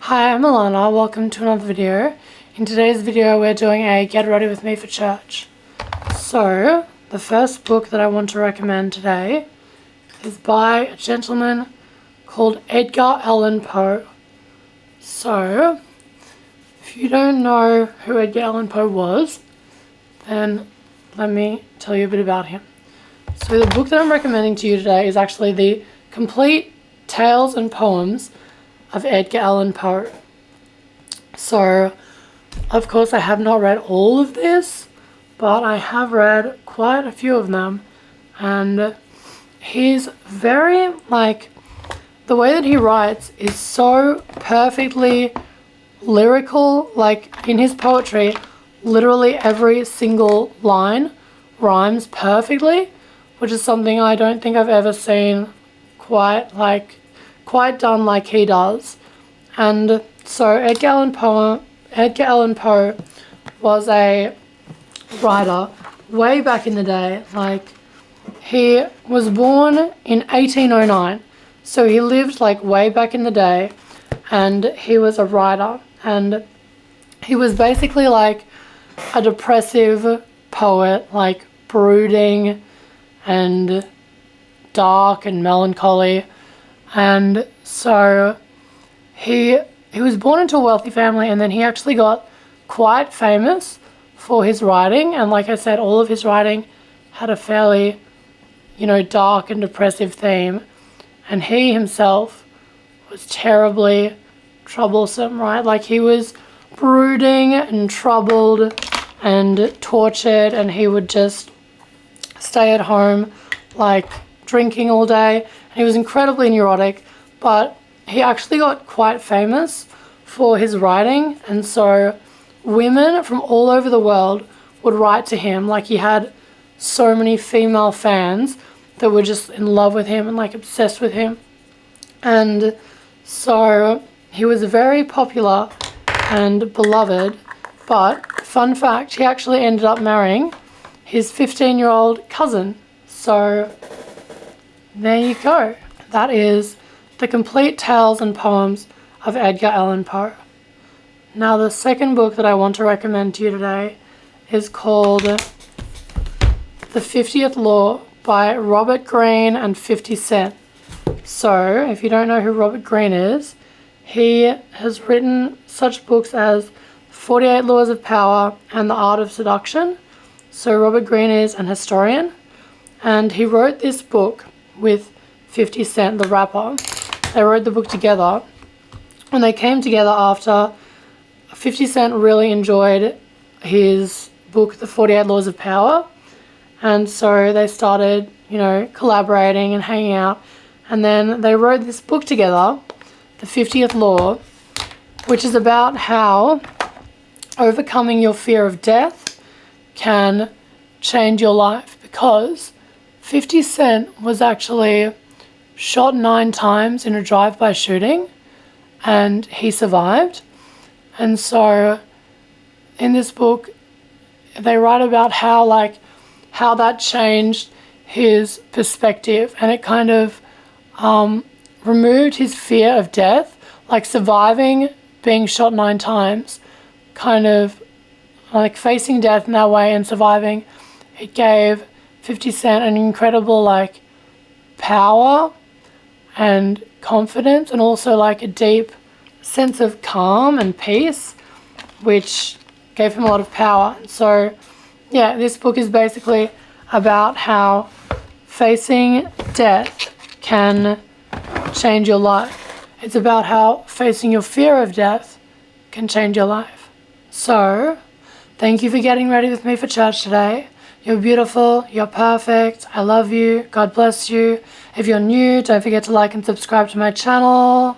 Hi, I'm Alana. Welcome to another video. In today's video we're doing a get ready with me for church. So, the first book that I want to recommend today is by a gentleman called Edgar Allan Poe. So, if you don't know who Edgar Allan Poe was, then let me tell you a bit about him. So the book that I'm recommending to you today is actually the complete tales and poems of Edgar Allan Poe. So, of course, I have not read all of this, but I have read quite a few of them, and he's very, the way that he writes is so perfectly lyrical. In his poetry, literally every single line rhymes perfectly, which is something I don't think I've ever seen quite done like he does. And so Edgar Allan Poe was a writer way back in the day. He was born in 1809, so he lived way back in the day, and he was a writer, and he was basically a depressive poet, brooding and dark and melancholy. And so he was born into a wealthy family, and then he actually got quite famous for his writing. And like I said, all of his writing had a fairly, dark and depressive theme. And he himself was terribly troublesome, right? He was brooding and troubled and tortured, and he would just stay at home, drinking all day. He was incredibly neurotic, but he actually got quite famous for his writing, and so women from all over the world would write to him. He had so many female fans that were just in love with him and obsessed with him. And so he was very popular and beloved, but fun fact, he actually ended up marrying his 15-year-old cousin. So there you go. That is the complete tales and poems of Edgar Allan Poe. Now, the second book that I want to recommend to you today is called The 50th Law by Robert Greene and 50 Cent. So, if you don't know who Robert Greene is, he has written such books as 48 Laws of Power and The Art of Seduction. So Robert Greene is an historian, and he wrote this book with 50 Cent, the rapper. They wrote the book together, and they came together after 50 Cent really enjoyed his book, The 48 Laws of Power, and so they started, collaborating and hanging out, and then they wrote this book together, The 50th Law, which is about how overcoming your fear of death can change your life, because 50 Cent was actually shot 9 times in a drive-by shooting, and he survived. And so in this book they write about how that changed his perspective, and it kind of removed his fear of death. Surviving being shot 9 times, facing death in that way and surviving, it gave 50 Cent an incredible power and confidence, and also a deep sense of calm and peace, which gave him a lot of power. So yeah, this book is basically about how facing death can change your life. It's about how facing your fear of death can change your life. So thank you for getting ready with me for church today. You're beautiful, you're perfect, I love you, God bless you. If you're new, don't forget to like and subscribe to my channel.